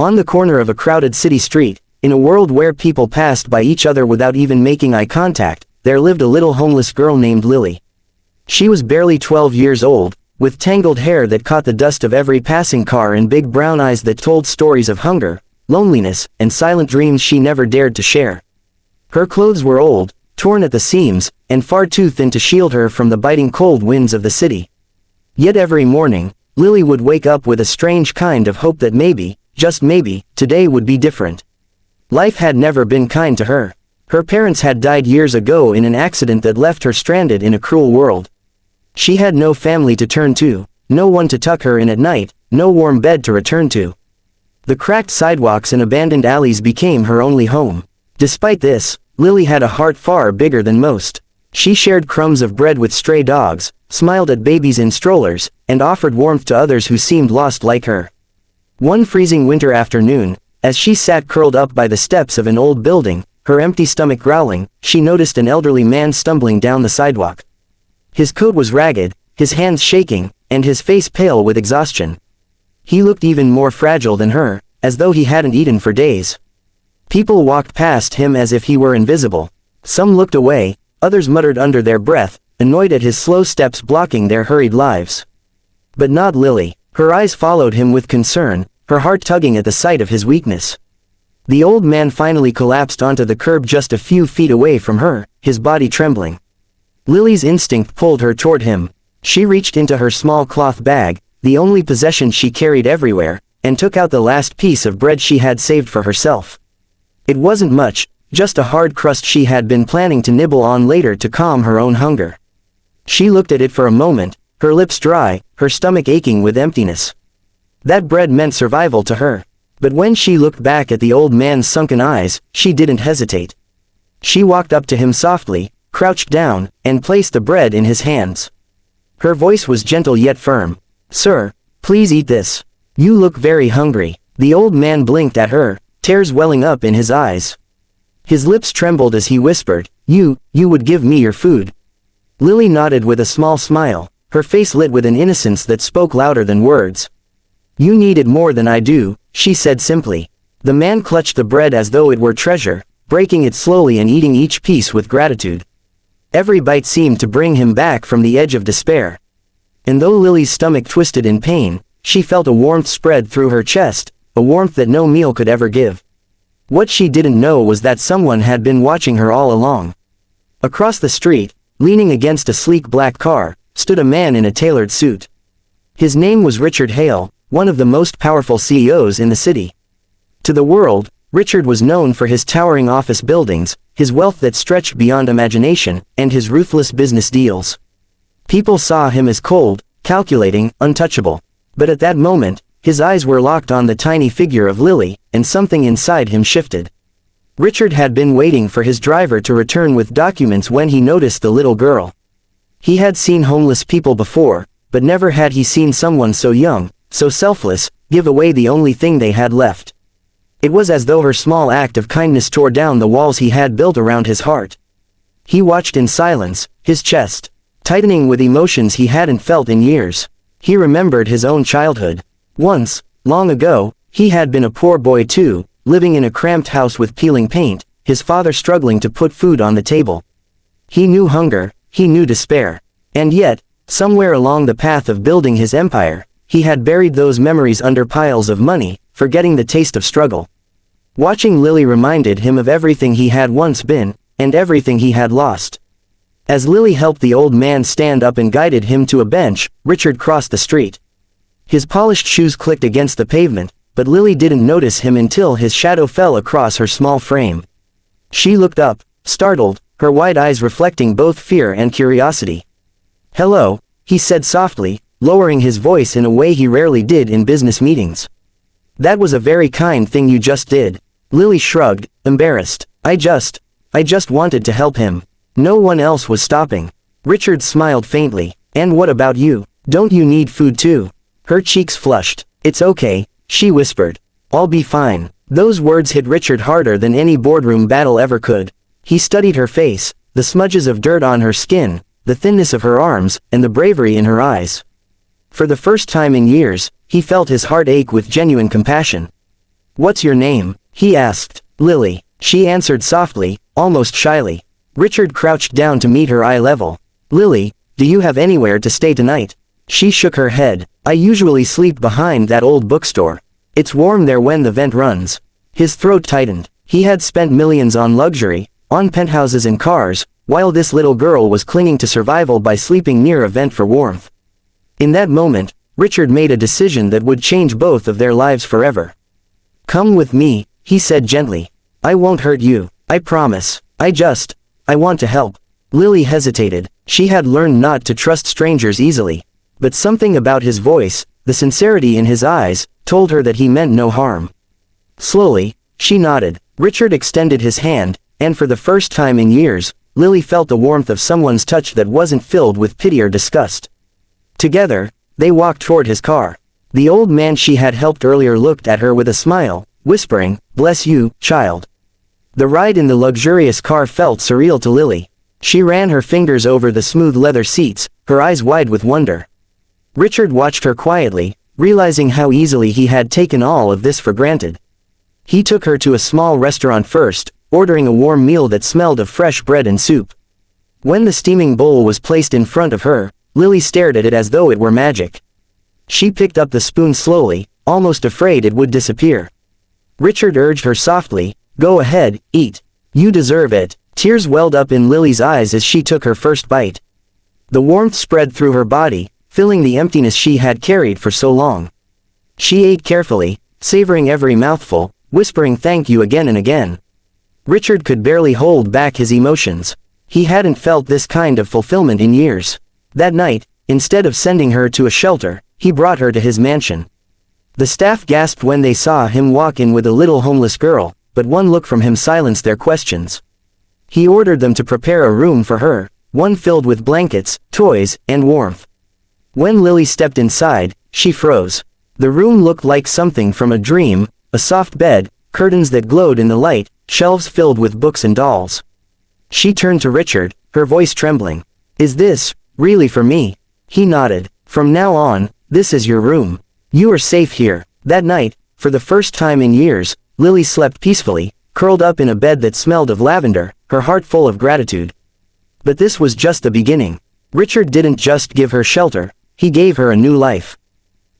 On the corner of a crowded city street, in a world where people passed by each other without even making eye contact, there lived a little homeless girl named Lily. She was barely 12 years old, with tangled hair that caught the dust of every passing car and big brown eyes that told stories of hunger, loneliness, and silent dreams she never dared to share. Her clothes were old, torn at the seams, and far too thin to shield her from the biting cold winds of the city. Yet every morning, Lily would wake up with a strange kind of hope that maybe, just maybe, today would be different. Life had never been kind to her. Her parents had died years ago in an accident that left her stranded in a cruel world. She had no family to turn to, no one to tuck her in at night, no warm bed to return to. The cracked sidewalks and abandoned alleys became her only home. Despite this, Lily had a heart far bigger than most. She shared crumbs of bread with stray dogs, smiled at babies in strollers, and offered warmth to others who seemed lost like her. One freezing winter afternoon, as she sat curled up by the steps of an old building, her empty stomach growling, she noticed an elderly man stumbling down the sidewalk. His coat was ragged, his hands shaking, and his face pale with exhaustion. He looked even more fragile than her, as though he hadn't eaten for days. People walked past him as if he were invisible. Some looked away, others muttered under their breath, annoyed at his slow steps blocking their hurried lives. But not Lily. Her eyes followed him with concern, her heart tugging at the sight of his weakness. The old man finally collapsed onto the curb just a few feet away from her, his body trembling. Lily's instinct pulled her toward him. She reached into her small cloth bag, the only possession she carried everywhere, and took out the last piece of bread she had saved for herself. It wasn't much, just a hard crust she had been planning to nibble on later to calm her own hunger. She looked at it for a moment, her lips dry, her stomach aching with emptiness. That bread meant survival to her. But when she looked back at the old man's sunken eyes, she didn't hesitate. She walked up to him softly, crouched down, and placed the bread in his hands. Her voice was gentle yet firm. "Sir, please eat this. You look very hungry." The old man blinked at her, tears welling up in his eyes. His lips trembled as he whispered, You would give me your food." Lily nodded with a small smile, her face lit with an innocence that spoke louder than words. "You need it more than I do," she said simply. The man clutched the bread as though it were treasure, breaking it slowly and eating each piece with gratitude. Every bite seemed to bring him back from the edge of despair. And though Lily's stomach twisted in pain, she felt a warmth spread through her chest, a warmth that no meal could ever give. What she didn't know was that someone had been watching her all along. Across the street, leaning against a sleek black car, stood a man in a tailored suit. His name was Richard Hale, one of the most powerful CEOs in the city. To the world, Richard was known for his towering office buildings, his wealth that stretched beyond imagination, and his ruthless business deals. People saw him as cold, calculating, untouchable. But at that moment, his eyes were locked on the tiny figure of Lily, and something inside him shifted. Richard had been waiting for his driver to return with documents when he noticed the little girl. He had seen homeless people before, but never had he seen someone so young, so selfless, give away the only thing they had left. It was as though her small act of kindness tore down the walls he had built around his heart. He watched in silence, his chest tightening with emotions he hadn't felt in years. He remembered his own childhood. Once, long ago, he had been a poor boy too, living in a cramped house with peeling paint, his father struggling to put food on the table. He knew hunger, he knew despair. And yet, somewhere along the path of building his empire, he had buried those memories under piles of money, forgetting the taste of struggle. Watching Lily reminded him of everything he had once been, and everything he had lost. As Lily helped the old man stand up and guided him to a bench, Richard crossed the street. His polished shoes clicked against the pavement, but Lily didn't notice him until his shadow fell across her small frame. She looked up, startled, her wide eyes reflecting both fear and curiosity. "Hello," he said softly, lowering his voice in a way he rarely did in business meetings. "That was a very kind thing you just did." Lily shrugged, embarrassed. I just wanted to help him. No one else was stopping." Richard smiled faintly. "And what about you? Don't you need food too?" Her cheeks flushed. "It's okay," she whispered. "I'll be fine." Those words hit Richard harder than any boardroom battle ever could. He studied her face, the smudges of dirt on her skin, the thinness of her arms, and the bravery in her eyes. For the first time in years, he felt his heart ache with genuine compassion. "What's your name?" he asked. "Lily," she answered softly, almost shyly. Richard crouched down to meet her eye level. "Lily, do you have anywhere to stay tonight?" She shook her head. "I usually sleep behind that old bookstore. It's warm there when the vent runs." His throat tightened. He had spent millions on luxury, on penthouses and cars, while this little girl was clinging to survival by sleeping near a vent for warmth. In that moment, Richard made a decision that would change both of their lives forever. "Come with me," he said gently. "I won't hurt you, I promise. I want to help." Lily hesitated. She had learned not to trust strangers easily. But something about his voice, the sincerity in his eyes, told her that he meant no harm. Slowly, she nodded. Richard extended his hand, and for the first time in years, Lily felt the warmth of someone's touch that wasn't filled with pity or disgust. Together, they walked toward his car. The old man she had helped earlier looked at her with a smile, whispering, "Bless you, child." The ride in the luxurious car felt surreal to Lily. She ran her fingers over the smooth leather seats, her eyes wide with wonder. Richard watched her quietly, realizing how easily he had taken all of this for granted. He took her to a small restaurant first, ordering a warm meal that smelled of fresh bread and soup. When the steaming bowl was placed in front of her, Lily stared at it as though it were magic. She picked up the spoon slowly, almost afraid it would disappear. Richard urged her softly, "Go ahead, eat. You deserve it." Tears welled up in Lily's eyes as she took her first bite. The warmth spread through her body, filling the emptiness she had carried for so long. She ate carefully, savoring every mouthful, whispering thank you again and again. Richard could barely hold back his emotions. He hadn't felt this kind of fulfillment in years. That night, instead of sending her to a shelter, he brought her to his mansion. The staff gasped when they saw him walk in with a little homeless girl, but one look from him silenced their questions. He ordered them to prepare a room for her, one filled with blankets, toys, and warmth. When Lily stepped inside, she froze. The room looked like something from a dream, a soft bed, curtains that glowed in the light, shelves filled with books and dolls. She turned to Richard, her voice trembling. "Is this really for me?" He nodded. "From now on, this is your room. You are safe here." That night, for the first time in years, Lily slept peacefully, curled up in a bed that smelled of lavender, her heart full of gratitude. But this was just the beginning. Richard didn't just give her shelter, he gave her a new life.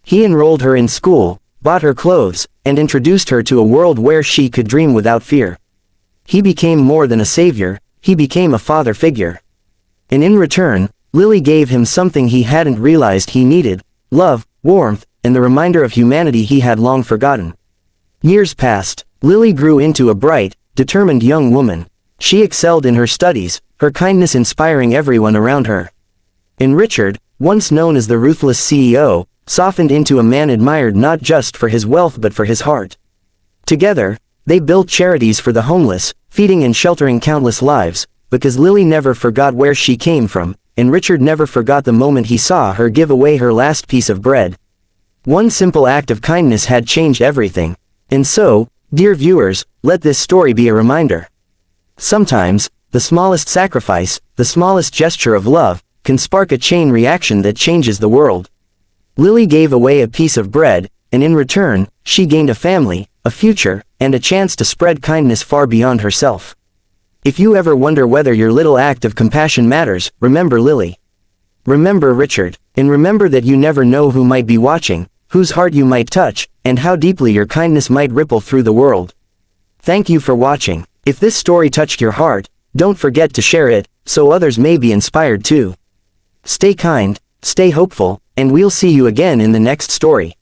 He enrolled her in school, bought her clothes, and introduced her to a world where she could dream without fear. He became more than a savior, he became a father figure. And in return, Lily gave him something he hadn't realized he needed: love, warmth, and the reminder of humanity he had long forgotten. Years passed. Lily grew into a bright, determined young woman. She excelled in her studies, her kindness inspiring everyone around her. And Richard, once known as the ruthless CEO, softened into a man admired not just for his wealth but for his heart. Together, they built charities for the homeless, feeding and sheltering countless lives, because Lily never forgot where she came from, and Richard never forgot the moment he saw her give away her last piece of bread. One simple act of kindness had changed everything. And so, dear viewers, let this story be a reminder. Sometimes, the smallest sacrifice, the smallest gesture of love, can spark a chain reaction that changes the world. Lily gave away a piece of bread, and in return, she gained a family, a future, and a chance to spread kindness far beyond herself. If you ever wonder whether your little act of compassion matters, remember Lily. Remember Richard, and remember that you never know who might be watching, whose heart you might touch, and how deeply your kindness might ripple through the world. Thank you for watching. If this story touched your heart, don't forget to share it, so others may be inspired too. Stay kind, stay hopeful, and we'll see you again in the next story.